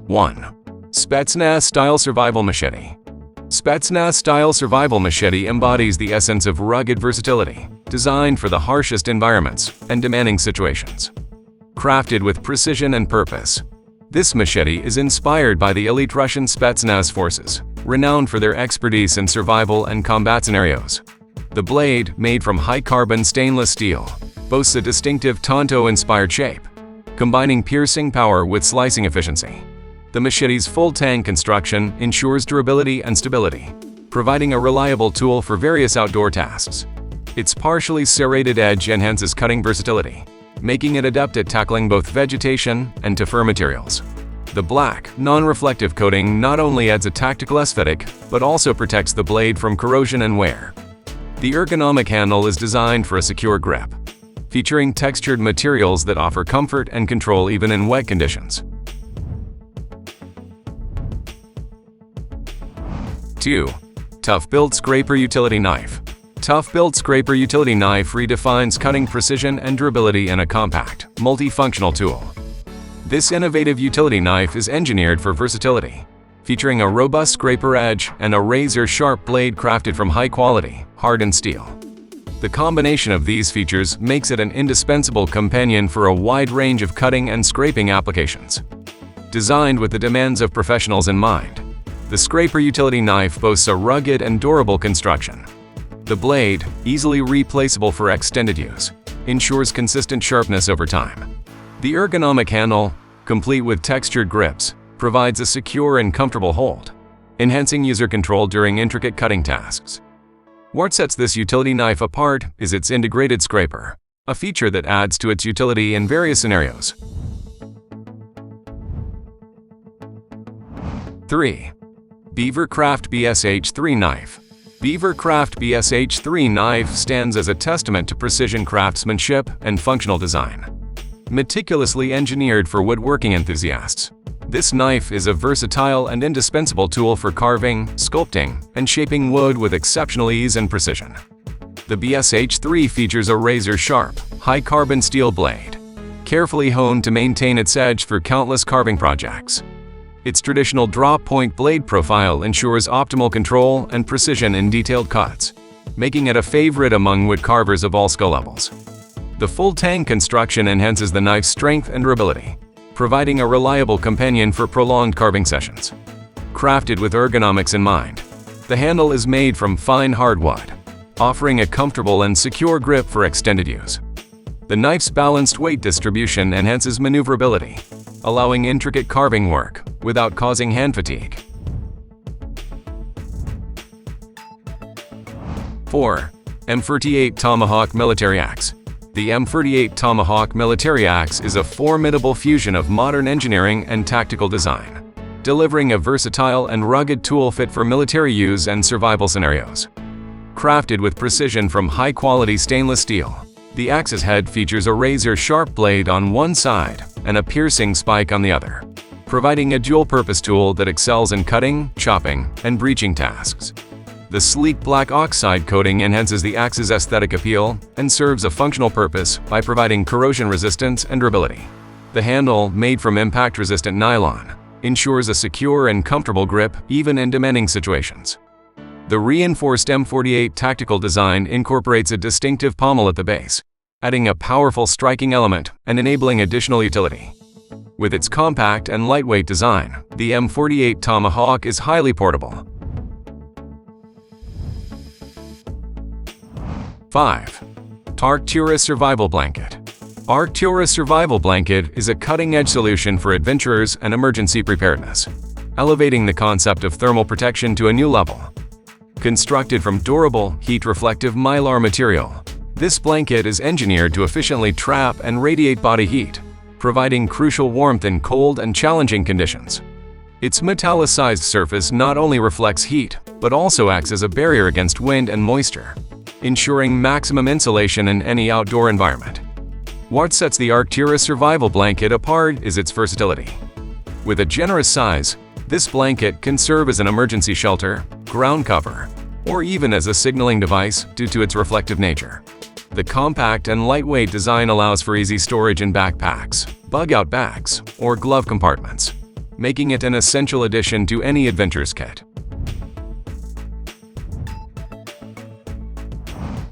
1. Spetsnaz-style survival machete. Spetsnaz-style survival machete embodies the essence of rugged versatility, designed for the harshest environments and demanding situations. Crafted with precision and purpose, this machete is inspired by the elite Russian Spetsnaz forces, renowned for their expertise in survival and combat scenarios. The blade, made from high-carbon stainless steel, boasts a distinctive Tonto-inspired shape, combining piercing power with slicing efficiency. The machete's full-tang construction ensures durability and stability, providing a reliable tool for various outdoor tasks. Its partially serrated edge enhances cutting versatility, making it adept at tackling both vegetation and tougher materials. The black, non-reflective coating not only adds a tactical aesthetic, but also protects the blade from corrosion and wear. The ergonomic handle is designed for a secure grip, featuring textured materials that offer comfort and control even in wet conditions. 2. Tough-Built Scraper Utility Knife. Tough-Built Scraper Utility Knife redefines cutting precision and durability in a compact, multifunctional tool. This innovative utility knife is engineered for versatility, featuring a robust scraper edge and a razor-sharp blade crafted from high-quality, hardened steel. The combination of these features makes it an indispensable companion for a wide range of cutting and scraping applications. Designed with the demands of professionals in mind, the scraper utility knife boasts a rugged and durable construction. The blade, easily replaceable for extended use, ensures consistent sharpness over time. The ergonomic handle, complete with textured grips, provides a secure and comfortable hold, enhancing user control during intricate cutting tasks. What sets this utility knife apart is its integrated scraper, a feature that adds to its utility in various scenarios. 3. Beavercraft BSH-3 Knife. Beavercraft BSH-3 knife stands as a testament to precision craftsmanship and functional design. Meticulously engineered for woodworking enthusiasts, this knife is a versatile and indispensable tool for carving, sculpting, and shaping wood with exceptional ease and precision. The BSH-3 features a razor-sharp, high-carbon steel blade, carefully honed to maintain its edge through countless carving projects. Its traditional drop-point blade profile ensures optimal control and precision in detailed cuts, making it a favorite among wood carvers of all skill levels. The full-tang construction enhances the knife's strength and durability, providing a reliable companion for prolonged carving sessions. Crafted with ergonomics in mind, the handle is made from fine hardwood, offering a comfortable and secure grip for extended use. The knife's balanced weight distribution enhances maneuverability, allowing intricate carving work without causing hand fatigue. 4. M38 Tomahawk Military Axe. The M38 Tomahawk Military Axe is a formidable fusion of modern engineering and tactical design, delivering a versatile and rugged tool fit for military use and survival scenarios. Crafted with precision from high-quality stainless steel, the axe's head features a razor-sharp blade on one side and a piercing spike on the other, providing a dual-purpose tool that excels in cutting, chopping, and breaching tasks. The sleek black oxide coating enhances the axe's aesthetic appeal and serves a functional purpose by providing corrosion resistance and durability. The handle, made from impact-resistant nylon, ensures a secure and comfortable grip even in demanding situations. The reinforced M48 tactical design incorporates a distinctive pommel at the base, adding a powerful striking element and enabling additional utility. With its compact and lightweight design, the M48 Tomahawk is highly portable. 5. Arcturus Survival Blanket. Arcturus Survival Blanket is a cutting-edge solution for adventurers and emergency preparedness, elevating the concept of thermal protection to a new level. Constructed from durable, heat-reflective mylar material, this blanket is engineered to efficiently trap and radiate body heat, providing crucial warmth in cold and challenging conditions. Its metallicized surface not only reflects heat, but also acts as a barrier against wind and moisture, ensuring maximum insulation in any outdoor environment. What sets the Arcturus Survival Blanket apart is its versatility. With a generous size, this blanket can serve as an emergency shelter, ground cover, or even as a signaling device due to its reflective nature. The compact and lightweight design allows for easy storage in backpacks, bug-out bags, or glove compartments. making it an essential addition to any adventures kit.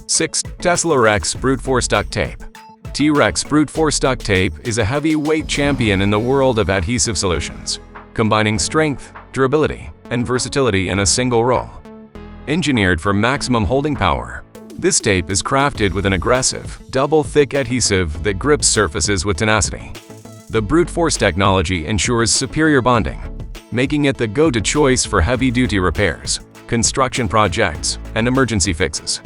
6. Tesla Rex Brute Force Duct Tape. T-Rex Brute Force Duct Tape is a heavyweight champion in the world of adhesive solutions, combining strength, durability, and versatility in a single roll. Engineered for maximum holding power, this tape is crafted with an aggressive, double-thick adhesive that grips surfaces with tenacity. The Brute Force technology ensures superior bonding, making it the go-to choice for heavy-duty repairs, construction projects, and emergency fixes.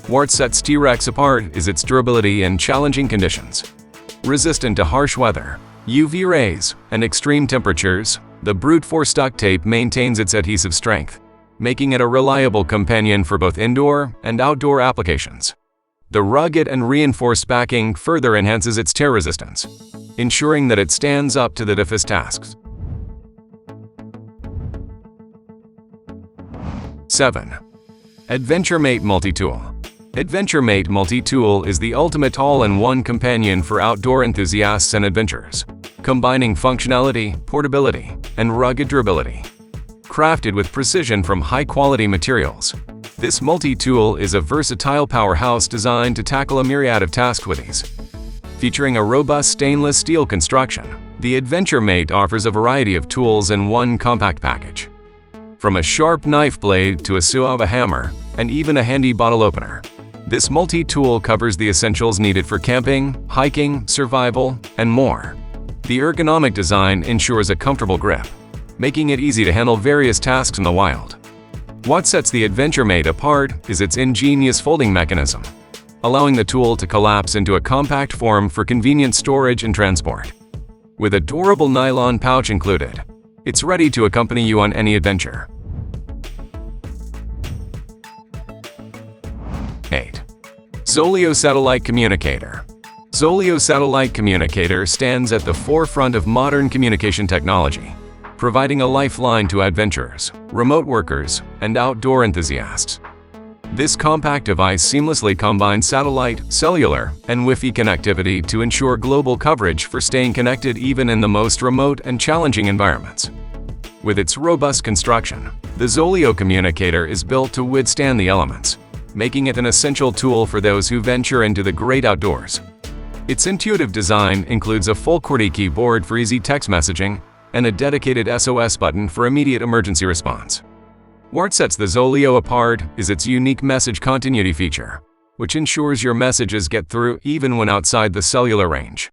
What sets T-Rex apart is its durability in challenging conditions. Resistant to harsh weather, UV rays, and extreme temperatures, the Brute Force duct tape maintains its adhesive strength, making it a reliable companion for both indoor and outdoor applications. The rugged and reinforced backing further enhances its tear resistance, ensuring that it stands up to the toughest tasks. 7. AdventureMate Multi-Tool. AdventureMate Multi-Tool is the ultimate all-in-one companion for outdoor enthusiasts and adventurers, combining functionality, portability, and rugged durability. Crafted with precision from high-quality materials, this multi-tool is a versatile powerhouse designed to tackle a myriad of tasks with ease. Featuring a robust stainless steel construction, the AdventureMate offers a variety of tools in one compact package. From a sharp knife blade to a suave hammer, and even a handy bottle opener, this multi-tool covers the essentials needed for camping, hiking, survival, and more. The ergonomic design ensures a comfortable grip, making it easy to handle various tasks in the wild. What sets the AdventureMate apart is its ingenious folding mechanism, allowing the tool to collapse into a compact form for convenient storage and transport. With a durable nylon pouch included, it's ready to accompany you on any adventure. 8. Zoleo Satellite Communicator. Zoleo Satellite Communicator stands at the forefront of modern communication technology, providing a lifeline to adventurers, remote workers, and outdoor enthusiasts. This compact device seamlessly combines satellite, cellular, and Wi-Fi connectivity to ensure global coverage for staying connected even in the most remote and challenging environments. With its robust construction, the Zoleo communicator is built to withstand the elements, making it an essential tool for those who venture into the great outdoors. Its intuitive design includes a full QWERTY keyboard for easy text messaging and a dedicated SOS button for immediate emergency response. What sets the Zoleo apart is its unique message continuity feature, which ensures your messages get through even when outside the cellular range.